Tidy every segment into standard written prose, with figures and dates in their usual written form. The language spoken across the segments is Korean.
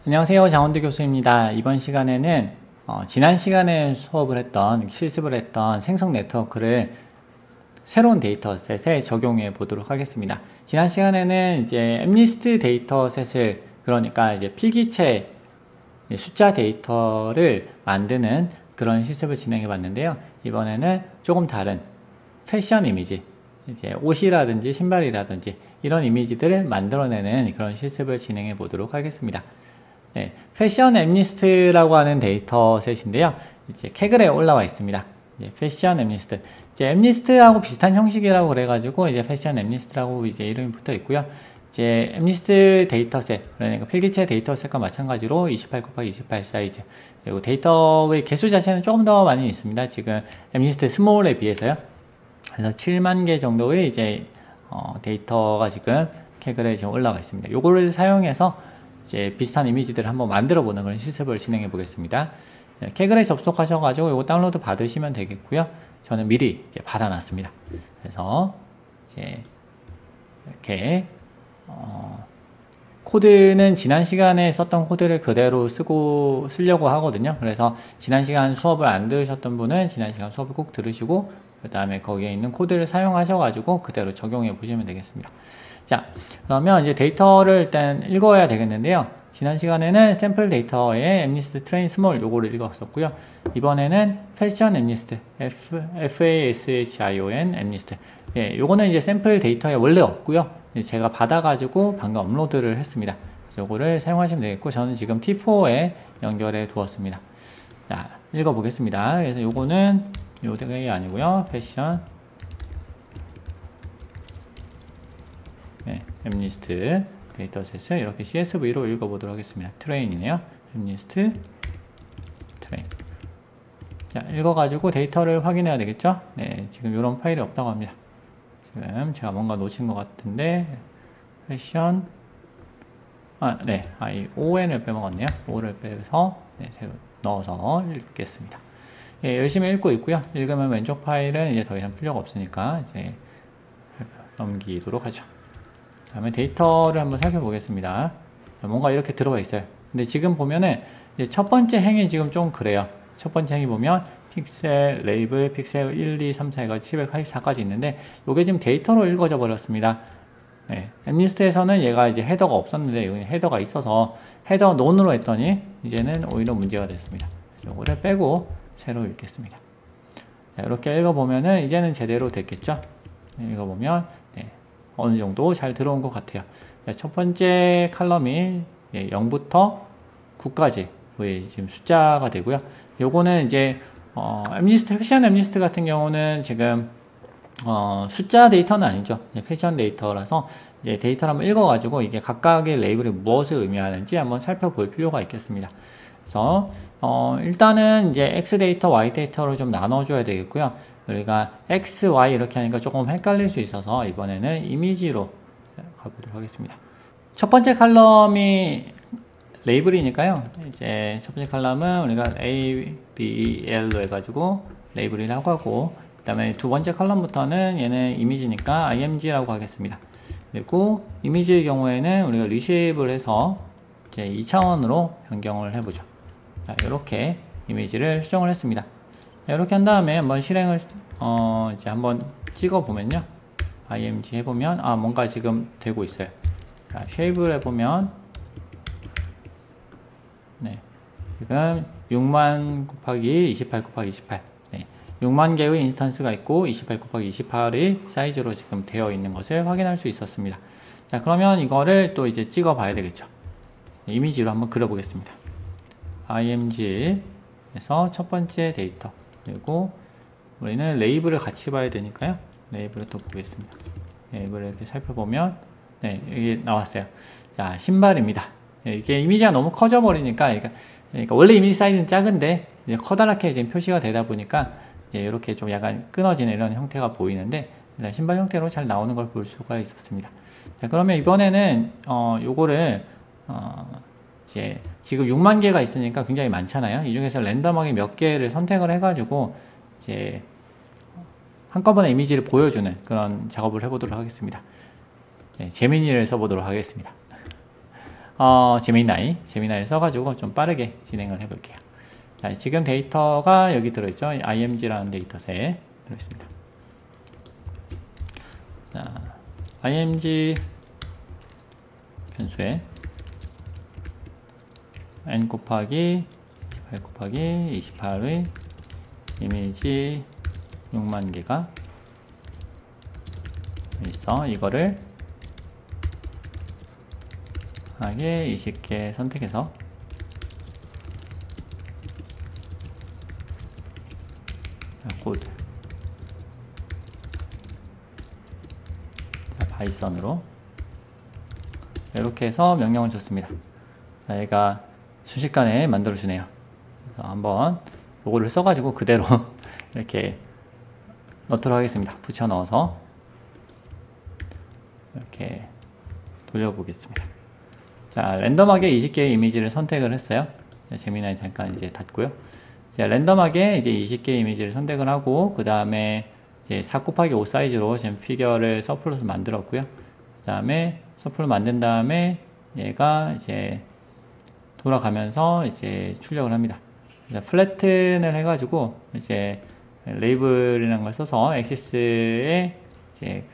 안녕하세요. 장원두 교수입니다. 이번 시간에는 지난 시간에 실습을 했던 생성 네트워크를 새로운 데이터셋에 적용해 보도록 하겠습니다. 지난 시간에는 이제 엠리스트 데이터셋을, 그러니까 이제 필기체 숫자 데이터를 만드는 그런 실습을 진행해 봤는데요. 이번에는 조금 다른 패션 이미지, 이제 옷이라든지 신발이라든지 이런 이미지들을 만들어내는 그런 실습을 진행해 보도록 하겠습니다. 네, 패션 엠리스트라고 하는 데이터셋인데요. 이제 캐글에 올라와 있습니다. 이제 패션 엠리스트. 이제 엠리스트하고 비슷한 형식이라고 그래가지고 이제 패션 엠리스트라고 이제 이름이 붙어 있고요. 이제 엠리스트 데이터셋, 그러니까 필기체 데이터셋과 마찬가지로 28×28 사이즈. 그리고 데이터의 개수 자체는 조금 더 많이 있습니다. 지금 엠리스트 스몰에 비해서요. 그래서 7만 개 정도의 이제 데이터가 지금 캐글에 지금 올라와 있습니다. 요거를 사용해서 이제 비슷한 이미지들을 한번 만들어 보는 그런 실습을 진행해 보겠습니다. 네, 캐글에 접속하셔가지고 이거 다운로드 받으시면 되겠고요. 저는 미리 이제 받아놨습니다. 그래서 이제 이렇게 코드는 지난 시간에 썼던 코드를 그대로 쓰려고 하거든요. 그래서 지난 시간 수업을 안 들으셨던 분은 지난 시간 수업을 꼭 들으시고 그 다음에 거기에 있는 코드를 사용하셔가지고 그대로 적용해 보시면 되겠습니다. 자, 그러면 이제 데이터를 일단 읽어야 되겠는데요. 지난 시간에는 샘플 데이터의 엠리스트 트레인 스몰 요거를 읽었었고요. 이번에는 패션 엠리스트, FASHION 엠리스트. 예, 요거는 이제 샘플 데이터에 원래 없고요. 제가 받아가지고 방금 업로드를 했습니다. 그래서 요거를 사용하시면 되겠고, 저는 지금 T4에 연결해 두었습니다. 자, 읽어보겠습니다. 그래서 요거는 요게 아니고요. 패션 엠리스트 데이터셋을 이렇게 CSV로 읽어보도록 하겠습니다. 트레인이네요. 엠리스트 트레인. 자, 읽어가지고 데이터를 확인해야 되겠죠? 네, 지금 이런 파일이 없다고 합니다. 지금 제가 뭔가 놓친 것 같은데, 패션, 네, 이 ON을 빼먹었네요. O를 빼서, 네, 새로 넣어서 읽겠습니다. 예, 열심히 읽고 있고요. 읽으면 왼쪽 파일은 이제 더 이상 필요가 없으니까 이제 넘기도록 하죠. 다음에 데이터를 한번 살펴보겠습니다. 뭔가 이렇게 들어가 있어요. 근데 지금 보면은 이제 첫 번째 행이 지금 좀 그래요. 첫 번째 행이 보면 픽셀, 레이블, 픽셀 1, 2, 3, 4 해가지고 784까지 있는데 요게 지금 데이터로 읽어져 버렸습니다. 네, 엠리스트에서는 얘가 이제 헤더가 없었는데 여기 헤더가 있어서 헤더 논으로 했더니 이제는 오히려 문제가 됐습니다. 그래서 요거를 빼고 새로 읽겠습니다. 자, 이렇게 읽어보면은 이제는 제대로 됐겠죠? 읽어보면 네, 어느 정도 잘 들어온 것 같아요. 첫 번째 칼럼이 0부터 9까지 지금 숫자가 되고요. 요거는 이제 엠리스트, 패션 엠리스트 같은 경우는 지금 숫자 데이터는 아니죠. 패션 데이터라서 이제 데이터를 한번 읽어가지고 이게 각각의 레이블이 무엇을 의미하는지 한번 살펴볼 필요가 있겠습니다. 그래서 일단은 이제 X 데이터, Y 데이터로 좀 나눠줘야 되겠고요. 우리가 X, Y 이렇게 하니까 조금 헷갈릴 수 있어서 이번에는 이미지로 가보도록 하겠습니다. 첫 번째 칼럼이 레이블이니까요. 이제 첫 번째 칼럼은 우리가 A, B, L로 해가지고 레이블이라고 하고, 그 다음에 두 번째 칼럼부터는 얘는 이미지니까 IMG라고 하겠습니다. 그리고 이미지의 경우에는 우리가 리쉐입을 해서 이제 2차원으로 변경을 해보죠. 자, 이렇게 이미지를 수정을 했습니다. 이렇게 한 다음에 한번 실행을 이제 한번 찍어 보면요, img 해보면 뭔가 지금 되고 있어요. 자, 쉐입을 해보면 네, 지금 6만 곱하기 28 곱하기 28 네, 6만 개의 인스턴스가 있고 28 곱하기 28의 사이즈로 지금 되어 있는 것을 확인할 수 있었습니다. 자, 그러면 이거를 또 이제 찍어 봐야 되겠죠. 이미지로 한번 그려보겠습니다. img에서 첫 번째 데이터, 그리고 우리는 레이블을 같이 봐야 되니까요. 레이블을 또 보겠습니다. 레이블을 이렇게 살펴보면 네, 이게 나왔어요. 자, 신발입니다. 이게 이미지가 너무 커져 버리니까, 그러니까 원래 이미지 사이즈는 작은데 이제 커다랗게 지금 표시가 되다 보니까 이제 이렇게 좀 약간 끊어지는 이런 형태가 보이는데, 신발 형태로 잘 나오는 걸 볼 수가 있었습니다. 자, 그러면 이번에는 요거를 이제 지금 6만 개가 있으니까 굉장히 많잖아요. 이 중에서 랜덤하게 몇 개를 선택을 해가지고 이제 한꺼번에 이미지를 보여주는 그런 작업을 해보도록 하겠습니다. 네, 제미니를 써보도록 하겠습니다. 제미나이 써가지고 좀 빠르게 진행을 해볼게요. 자, 지금 데이터가 여기 들어있죠. img라는 데이터셋 들어있습니다. 자, img 변수에 n 곱하기 28 곱하기 28의 이미지 6만 개가 있어. 이거를 하게 20개 선택해서 코드 바이썬으로 이렇게 해서 명령을 줬습니다. 자, 얘가 순식간에 만들어주네요. 그래서 한번 요거를 써가지고 그대로 이렇게 넣도록 하겠습니다. 붙여 넣어서 이렇게 돌려보겠습니다. 자, 랜덤하게 20개의 이미지를 선택을 했어요. 제미나이 잠깐 이제 닫고요. 자, 랜덤하게 이제 20개의 이미지를 선택을 하고, 그 다음에 이제 4 곱하기 5 사이즈로 지금 피겨를 서플롯을 만들었고요. 그 다음에 서플을 만든 다음에 얘가 이제 돌아가면서 이제 출력을 합니다. 플래튼을 해가지고 이제 레이블이라는 걸 써서 엑시스에 이제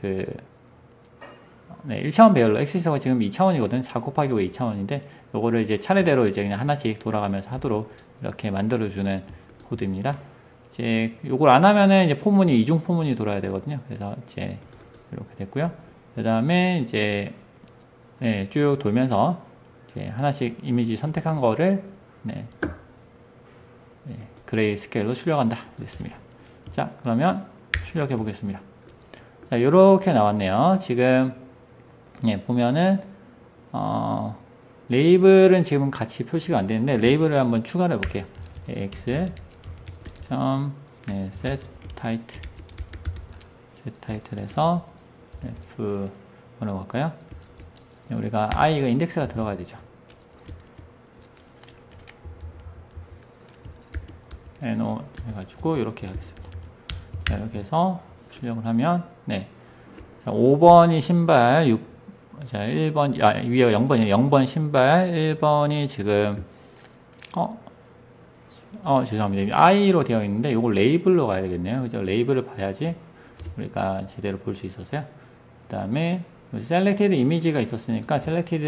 1차원 배열로, 엑시스가 지금 2차원이거든. 4 곱하기 5 2차원인데, 요거를 이제 차례대로 이제 그냥 하나씩 돌아가면서 하도록 이렇게 만들어주는 코드입니다. 이제 요걸 안 하면은 이제 포문이, 이중 포문이 돌아야 되거든요. 그래서 이제 이렇게 됐고요. 그 다음에 이제, 쭉 돌면서 이제 하나씩 이미지 선택한 거를, 그레이 스케일로 출력한다. 됐습니다. 자, 그러면 출력해 보겠습니다. 자, 요렇게 나왔네요. 지금, 보면은, 레이블은 지금 같이 표시가 안 되는데, 레이블을 한번 추가를 해볼게요. x, set title에서 f, 뭐라고 할까요? 우리가 i가 인덱스가 들어가야 되죠. no 해가지고, 이렇게 하겠습니다. 자, 이렇게 해서 출력을 하면, 자, 5번이 신발, 자, 1번, 위에 0번이에요. 0번 신발, 1번이 지금, 죄송합니다. i로 되어 있는데, 요걸 레이블로 가야 되겠네요. 그죠? 레이블을 봐야지 우리가 제대로 볼 수 있었어요. 그 다음에, selected 이미지가 있었으니까, selected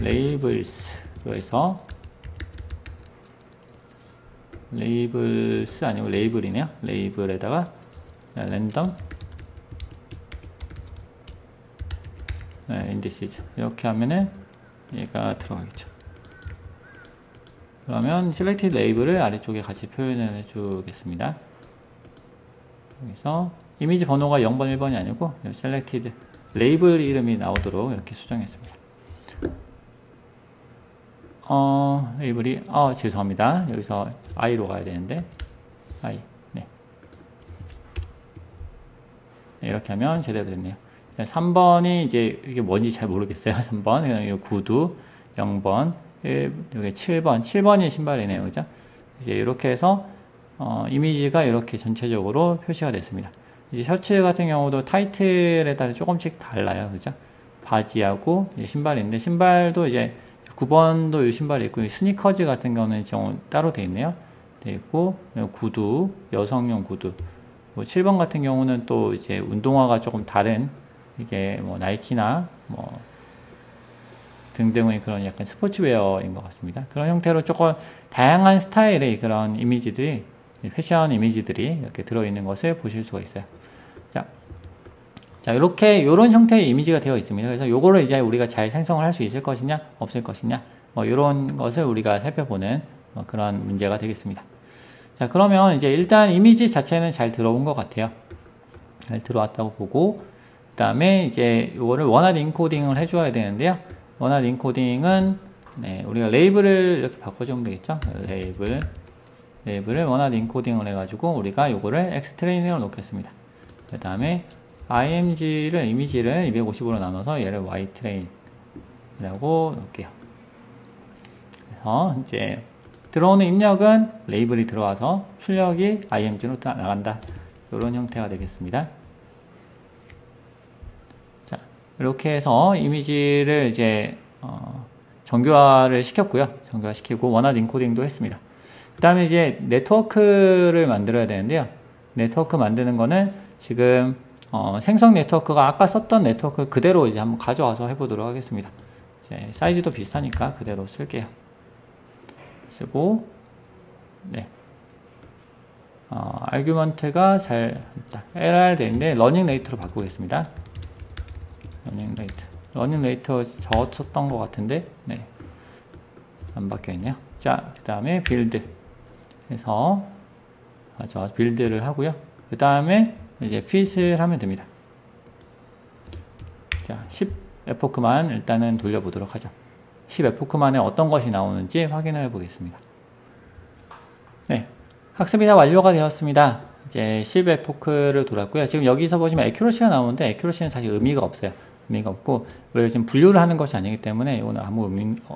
labels로 해서, 레이블스 아니고 레이블이네요. 레이블에다가 랜덤 인디시즈 이렇게 하면은 얘가 들어가겠죠. 그러면 selected 레이블을 아래쪽에 같이 표현을 해주겠습니다. 여기서 이미지 번호가 0번 1번이 아니고 selected 레이블 이름이 나오도록 이렇게 수정했습니다. 레이블이 죄송합니다. 여기서 i로 가야 되는데 i 이렇게 하면 제대로 됐네요. 3번이 이제 이게 뭔지 잘 모르겠어요. 3번 여기 구두 0번 여기 7번이 신발이네요. 그죠? 이제 이렇게 해서 이미지가 이렇게 전체적으로 표시가 됐습니다. 이제 셔츠 같은 경우도 타이틀에 따라 조금씩 달라요. 그죠? 바지하고 신발인데, 신발도 이제 9번도 이 신발이 있고, 스니커즈 같은 경우는 따로 돼 있네요. 돼 있고, 구두, 여성용 구두. 7번 같은 경우는 또 이제 운동화가 조금 다른, 이게 뭐 나이키나 뭐 등등의 그런 약간 스포츠웨어인 것 같습니다. 그런 형태로 조금 다양한 스타일의 그런 이미지들이, 패션 이미지들이 이렇게 들어있는 것을 보실 수가 있어요. 자, 이렇게, 요런 형태의 이미지가 되어 있습니다. 그래서 요거를 이제 우리가 잘 생성을 할 수 있을 것이냐, 없을 것이냐, 요런 것을 우리가 살펴보는 그런 문제가 되겠습니다. 자, 그러면 이제 일단 이미지 자체는 잘 들어온 것 같아요. 잘 들어왔다고 보고, 그 다음에 이제 요거를 원활 인코딩을 해줘야 되는데요. 원활 인코딩은, 우리가 레이블을 이렇게 바꿔주면 되겠죠. 레이블을 원활 인코딩을 해가지고, 우리가 요거를 xtrain으로 놓겠습니다. 그 다음에 img를, 이미지를 250으로 나눠서 얘를 ytrain이라고 놓을게요. 그래서 이제 들어오는 입력은 레이블이 들어와서 출력이 img로 나간다. 이런 형태가 되겠습니다. 자, 이렇게 해서 이미지를 이제 정교화를 시켰고요. 정교화시키고 원하는 인코딩도 했습니다. 그 다음에 이제 네트워크를 만들어야 되는데요. 네트워크 만드는 거는 지금 생성 네트워크가 아까 썼던 네트워크 그대로 이제 한번 가져와서 해보도록 하겠습니다. 이제 사이즈도 비슷하니까 그대로 쓸게요. 쓰고 네. 아규먼트가 잘 LR 되는데 러닝 레이트로 바꾸겠습니다. 러닝 레이트 저 썼던 것 같은데 네. 안 바뀌어 있네요. 자, 그 다음에 빌드 해서 빌드를 하고요. 그 다음에 이제 핏을 하면 됩니다. 자, 10 에포크만 일단은 돌려보도록 하죠. 10 에포크만에 어떤 것이 나오는지 확인을 해보겠습니다. 네, 학습이 다 완료가 되었습니다. 이제 10 에포크를 돌았고요. 지금 여기서 보시면 에큐러시가 나오는데 에큐러시는 사실 의미가 없어요. 의미가 없고 우리가 지금 분류를 하는 것이 아니기 때문에 이거는 아무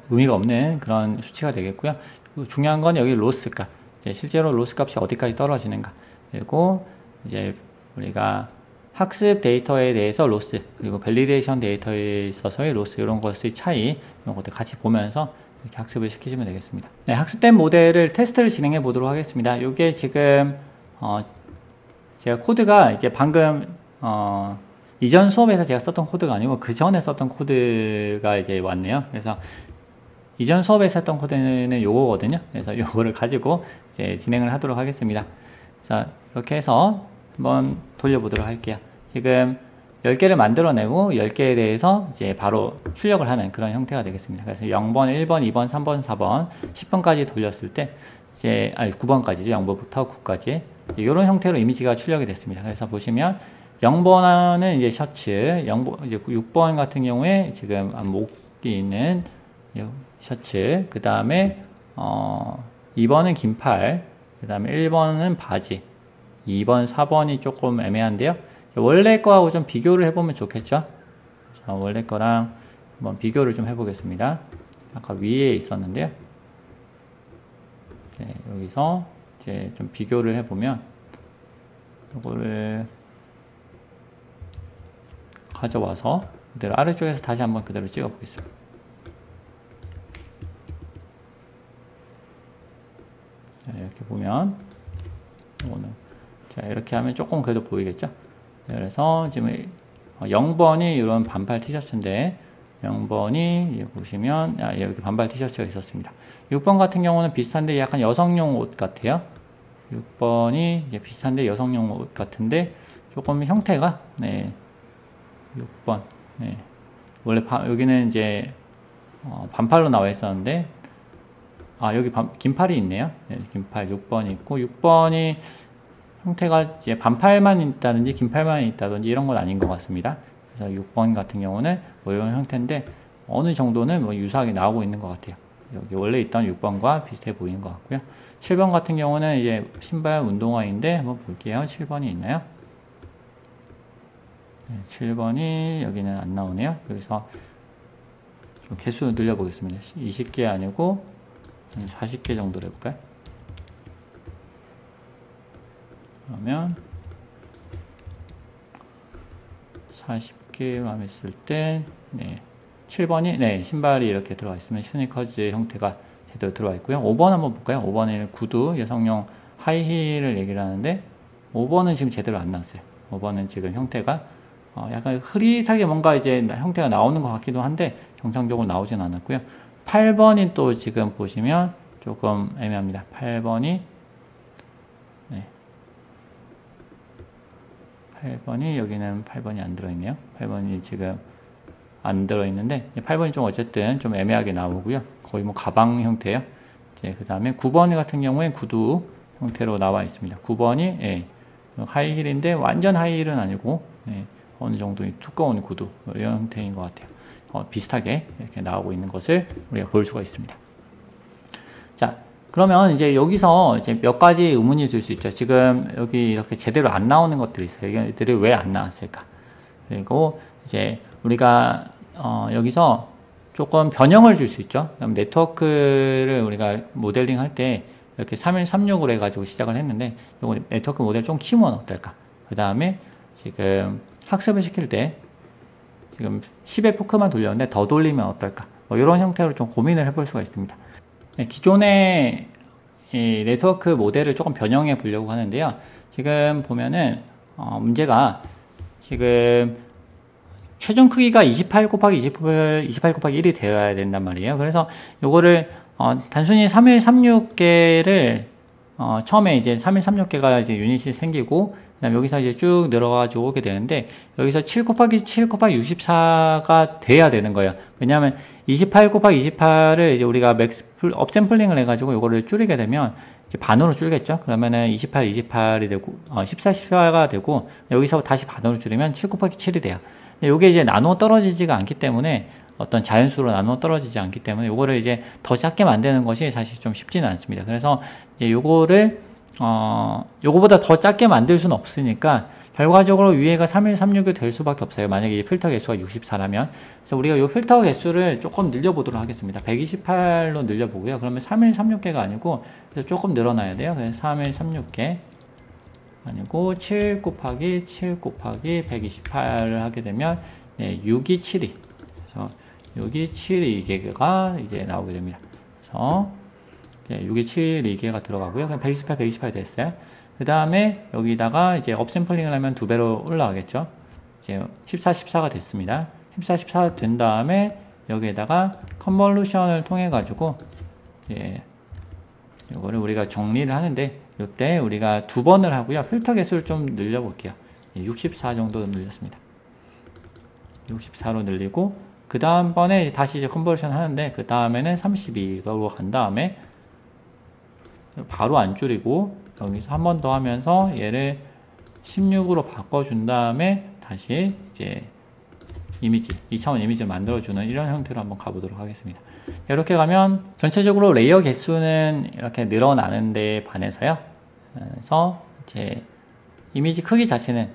의미가 없는 그런 수치가 되겠고요. 중요한 건 여기 로스 값. 실제로 로스 값이 어디까지 떨어지는가. 그리고 이제 우리가 학습 데이터에 대해서 로스, 그리고 밸리데이션 데이터에 있어서의 로스, 이런 것의 차이, 이런 것들 같이 보면서 이렇게 학습을 시키시면 되겠습니다. 네, 학습된 모델을 테스트를 진행해 보도록 하겠습니다. 이게 지금 제가 코드가 이제 방금 이전 수업에서 제가 썼던 코드가 아니고 그 전에 썼던 코드가 이제 왔네요. 그래서 이전 수업에서 했던 코드는 요거거든요. 그래서 요거를 가지고 이제 진행을 하도록 하겠습니다. 자, 이렇게 해서 한번 돌려보도록 할게요. 지금 10개를 만들어내고 10개에 대해서 이제 바로 출력을 하는 그런 형태가 되겠습니다. 그래서 0번, 1번, 2번, 3번, 4번, 10번까지 돌렸을 때 이제 9번까지죠. 0번부터 9까지 이런 형태로 이미지가 출력이 됐습니다. 그래서 보시면 0번은 이제 셔츠, 이제 6번 같은 경우에 지금 목이 있는 셔츠, 그 다음에 2번은 긴팔, 그 다음에 1번은 바지, 2번, 4번이 조금 애매한데요. 원래 거하고 좀 비교를 해보면 좋겠죠. 자, 원래 거랑 한번 비교를 좀 해보겠습니다. 아까 위에 있었는데요. 네, 여기서 이제 좀 비교를 해보면 이거를 가져와서 그대로 아래쪽에서 다시 한번 그대로 찍어 보겠습니다. 이렇게 보면 이거는 자, 이렇게 하면 조금 그래도 보이겠죠? 네, 그래서 지금 0번이 이런 반팔 티셔츠인데 0번이 보시면 여기 반팔 티셔츠가 있었습니다. 6번 같은 경우는 비슷한데 약간 여성용 옷 같아요. 6번이 이제 비슷한데 여성용 옷 같은데 조금 형태가 네, 6번 네. 원래 여기는 이제 반팔로 나와 있었는데 여기 긴팔이 있네요. 네, 긴팔 6번이 있고 6번이 형태가 이제 반팔만 있다든지 긴팔만 있다든지 이런 건 아닌 것 같습니다. 그래서 6번 같은 경우는 뭐 이런 형태인데 어느 정도는 뭐 유사하게 나오고 있는 것 같아요. 여기 원래 있던 6번과 비슷해 보이는 것 같고요. 7번 같은 경우는 이제 신발 운동화인데 한번 볼게요. 7번이 있나요? 네, 7번이 여기는 안 나오네요. 여기서 좀 개수 늘려보겠습니다. 20개 아니고 40개 정도로 해볼까요? 그러면 40개만 했을 때 네, 7번이 네, 신발이 이렇게 들어가 있으면 스니커즈 형태가 제대로 들어가 있고요. 5번 한번 볼까요? 5번에는 구두, 여성용 하이힐을 얘기를 하는데 5번은 지금 제대로 안 나왔어요. 5번은 지금 형태가 약간 흐릿하게 뭔가 이제 형태가 나오는 것 같기도 한데 정상적으로 나오진 않았고요. 8번이 또 지금 보시면 조금 애매합니다. 8번이 네. 8번이 여기는 8번이 안 들어있네요. 8번이 지금 안 들어있는데 8번이 좀 어쨌든 좀 애매하게 나오고요. 거의 뭐 가방 형태예요. 이제 그 다음에 9번 같은 경우에 구두 형태로 나와 있습니다. 9번이 예, 하이힐인데 완전 하이힐은 아니고 예, 어느 정도 두꺼운 구두 이런 형태인 것 같아요. 비슷하게 이렇게 나오고 있는 것을 우리가 볼 수가 있습니다. 자, 그러면 이제 여기서 이제 몇 가지 의문이 들 수 있죠. 지금 여기 이렇게 제대로 안 나오는 것들이 있어요. 이들이 왜 안 나왔을까? 그리고 이제 우리가 여기서 조금 변형을 줄 수 있죠. 그럼 네트워크를 우리가 모델링 할 때 이렇게 3136으로 해가지고 시작을 했는데 이거 네트워크 모델 좀 키우면 어떨까? 그 다음에 지금 학습을 시킬 때 지금 10의 포크만 돌렸는데 더 돌리면 어떨까? 뭐 이런 형태로 좀 고민을 해볼 수가 있습니다. 네, 기존의 이 네트워크 모델을 조금 변형해 보려고 하는데요. 지금 보면은 문제가 지금 최종 크기가 28 곱하기 28 곱하기 1이 되어야 된단 말이에요. 그래서 요거를 단순히 3136개를 처음에 이제 3136개가 이제 유닛이 생기고 그다음 여기서 이제 쭉 늘어가지고 오게 되는데 여기서 7 곱하기 7 곱하기 64가 돼야 되는 거예요. 왜냐하면 28 곱하기 28을 이제 우리가 업샘플링을 해가지고 요거를 줄이게 되면 이제 반으로 줄겠죠. 그러면은 28, 28이 되고 14, 14가 되고 여기서 다시 반으로 줄이면 7 곱하기 7이 돼요. 근데 요게 이제 나누어 떨어지지가 않기 때문에 어떤 자연수로 나누어 떨어지지 않기 때문에 요거를 이제 더 작게 만드는 것이 사실 좀 쉽지는 않습니다. 그래서 이제 요거를 요거보다 더 작게 만들 수는 없으니까 결과적으로 위에가 3136이 될 수밖에 없어요. 만약에 이 필터 개수가 64라면. 그래서 우리가 이 필터 개수를 조금 늘려보도록 하겠습니다. 128로 늘려보고요. 그러면 3136개가 아니고 그래서 조금 늘어나야 돼요. 그래서 3136개 아니고 7 곱하기 7 곱하기 128을 하게 되면 6272. 그래서 6272개가 이제 나오게 됩니다. 그래서 6272개가 들어가고요. 그럼 128, 128 됐어요. 그 다음에 여기다가 이제 업샘플링을 하면 2배로 올라가겠죠. 이제 14, 14가 됐습니다. 14, 14 된 다음에 여기에다가 컨볼루션을 통해 가지고 이거를 우리가 정리를 하는데 이때 우리가 2번을 하고요. 필터 개수를 좀 늘려 볼게요. 64 정도 늘렸습니다. 64로 늘리고 그 다음번에 다시 이제 컨버전 하는데 그 다음에는 32로 간 다음에 바로 안 줄이고 여기서 한 번 더 하면서 얘를 16으로 바꿔준 다음에 다시 이제 이미지, 2차원 이미지를 만들어주는 이런 형태로 한번 가보도록 하겠습니다. 이렇게 가면 전체적으로 레이어 개수는 이렇게 늘어나는 데 반해서요. 그래서 이제 이미지 크기 자체는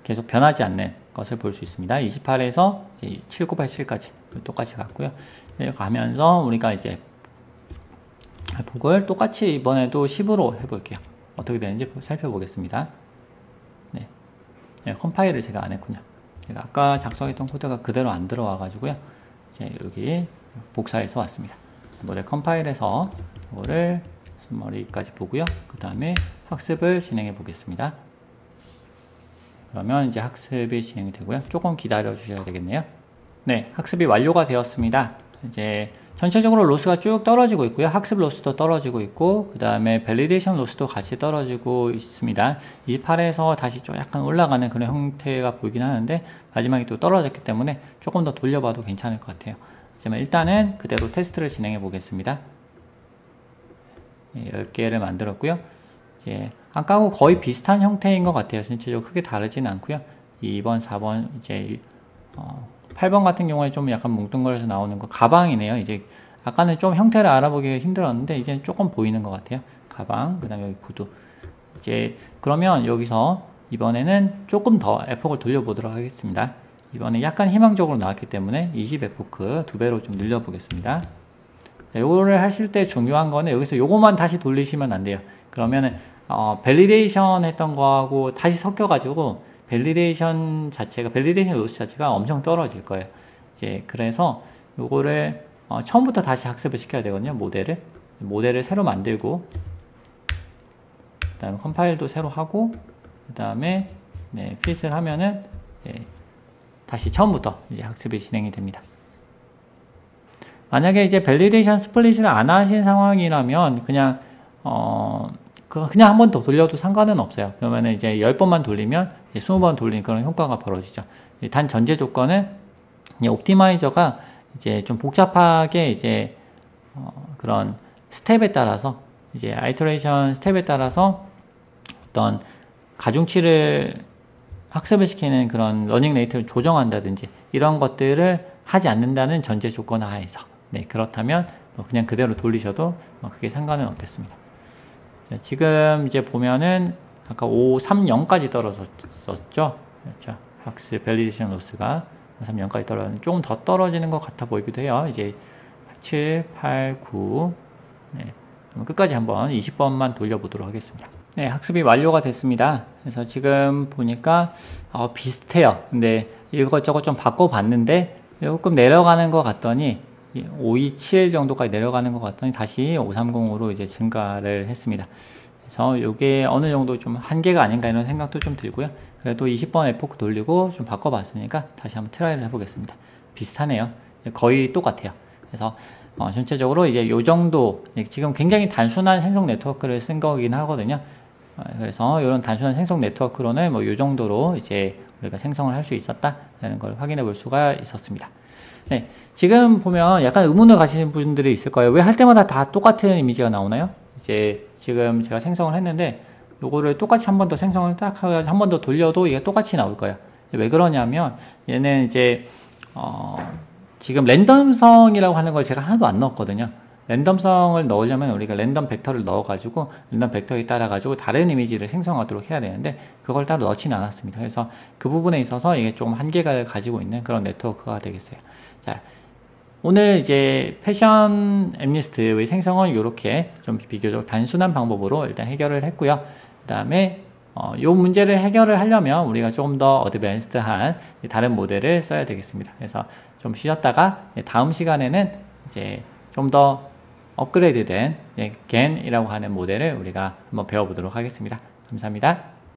계속 변하지 않는 것을 볼 수 있습니다. 28에서 이제 7 곱하기 7까지 똑같이 갔고요. 이렇게 가면서 우리가 이제 폭을 똑같이 이번에도 10으로 해볼게요. 어떻게 되는지 살펴보겠습니다. 네. 컴파일을 제가 안 했군요. 제가 아까 작성했던 코드가 그대로 안 들어와 가지고요. 이제 여기 복사해서 왔습니다. 모델 컴파일해서 이거를 머리까지 보고요. 그 다음에 학습을 진행해 보겠습니다. 그러면 이제 학습이 진행이 되고요. 조금 기다려 주셔야 되겠네요. 네, 학습이 완료가 되었습니다. 이제 전체적으로 로스가 쭉 떨어지고 있고요. 학습 로스도 떨어지고 있고 그 다음에 밸리데이션 로스도 같이 떨어지고 있습니다. 28에서 다시 좀 약간 올라가는 그런 형태가 보이긴 하는데 마지막에 또 떨어졌기 때문에 조금 더 돌려봐도 괜찮을 것 같아요. 하지만 일단은 그대로 테스트를 진행해 보겠습니다. 10개를 만들었고요. 아까하고 거의 비슷한 형태인 것 같아요. 전체적으로 크게 다르진 않고요. 2번, 4번, 이제 8번 같은 경우에 좀 약간 뭉뚱그려서 나오는 거 가방이네요. 이제 아까는 좀 형태를 알아보기 힘들었는데 이제는 조금 보이는 것 같아요. 가방, 그 다음에 여기 구두. 이제 그러면 여기서 이번에는 조금 더 에폭을 돌려보도록 하겠습니다. 이번에 약간 희망적으로 나왔기 때문에 20 에포크 2배로 좀 늘려보겠습니다. 요거를 하실 때 중요한 거는 여기서 요거만 다시 돌리시면 안 돼요. 그러면은 밸리데이션 했던 거하고 다시 섞여가지고 밸리데이션 로스 자체가 엄청 떨어질 거예요. 이제 그래서 요거를 처음부터 다시 학습을 시켜야 되거든요. 모델을 새로 만들고 그 다음에 컴파일도 새로 하고 그 다음에 핏을 하면은 다시 처음부터 이제 학습이 진행이 됩니다. 만약에 이제 밸리데이션 스플릿을 안 하신 상황이라면 그냥 한 번 더 돌려도 상관은 없어요. 그러면 이제 10번만 돌리면 이제 20번 돌리는 그런 효과가 벌어지죠. 단 전제 조건은 옵티마이저가 이제 좀 복잡하게 이제 그런 스텝에 따라서 이제 아이터레이션 스텝에 따라서 어떤 가중치를 학습을 시키는 그런 러닝 레이트를 조정한다든지 이런 것들을 하지 않는다는 전제 조건 하에서 그렇다면 그냥 그대로 돌리셔도 크게 상관은 없겠습니다. 자, 지금 이제 보면은 아까 530까지 떨어졌었죠. 그렇죠. 학습 밸리데이션 로스가 530까지 떨어졌는데 조금 더 떨어지는 것 같아 보이기도 해요. 이제 7, 8, 9 그럼 끝까지 한번 20번만 돌려보도록 하겠습니다. 네, 학습이 완료가 됐습니다. 그래서 지금 보니까 비슷해요. 근데 이것저것 좀 바꿔봤는데 조금 내려가는 것 같더니 527 정도까지 내려가는 것 같더니 다시 530으로 이제 증가를 했습니다. 그래서 이게 어느 정도 좀 한계가 아닌가 이런 생각도 좀 들고요. 그래도 20번 에포크 돌리고 좀 바꿔봤으니까 다시 한번 트라이를 해보겠습니다. 비슷하네요. 거의 똑같아요. 그래서 전체적으로 이제 요 정도, 지금 굉장히 단순한 생성 네트워크를 쓴 거긴 하거든요. 그래서 이런 단순한 생성 네트워크로는 뭐 요 정도로 이제 우리가 생성을 할 수 있었다라는 걸 확인해 볼 수가 있었습니다. 네, 지금 보면 약간 의문을 가지는 분들이 있을 거예요. 왜 할 때마다 다 똑같은 이미지가 나오나요? 이제 지금 제가 생성을 했는데 요거를 똑같이 한 번 더 생성을 딱 하고 한 번 더 돌려도 이게 똑같이 나올 거예요. 왜 그러냐면 얘는 이제 지금 랜덤성이라고 하는 걸 제가 하나도 안 넣었거든요. 랜덤성을 넣으려면 우리가 랜덤 벡터를 넣어가지고 랜덤 벡터에 따라가지고 다른 이미지를 생성하도록 해야 되는데 그걸 따로 넣지는 않았습니다. 그래서 그 부분에 있어서 이게 좀 한계가 가지고 있는 그런 네트워크가 되겠어요. 자, 오늘 이제 패션 앱리스트의 생성은 이렇게 좀 비교적 단순한 방법으로 일단 해결을 했고요. 그 다음에 이 문제를 해결을 하려면 우리가 조금 더 어드밴스드한 다른 모델을 써야 되겠습니다. 그래서 좀 쉬었다가 다음 시간에는 이제 좀 더 업그레이드된 GAN이라고 하는 모델을 우리가 한번 배워보도록 하겠습니다. 감사합니다.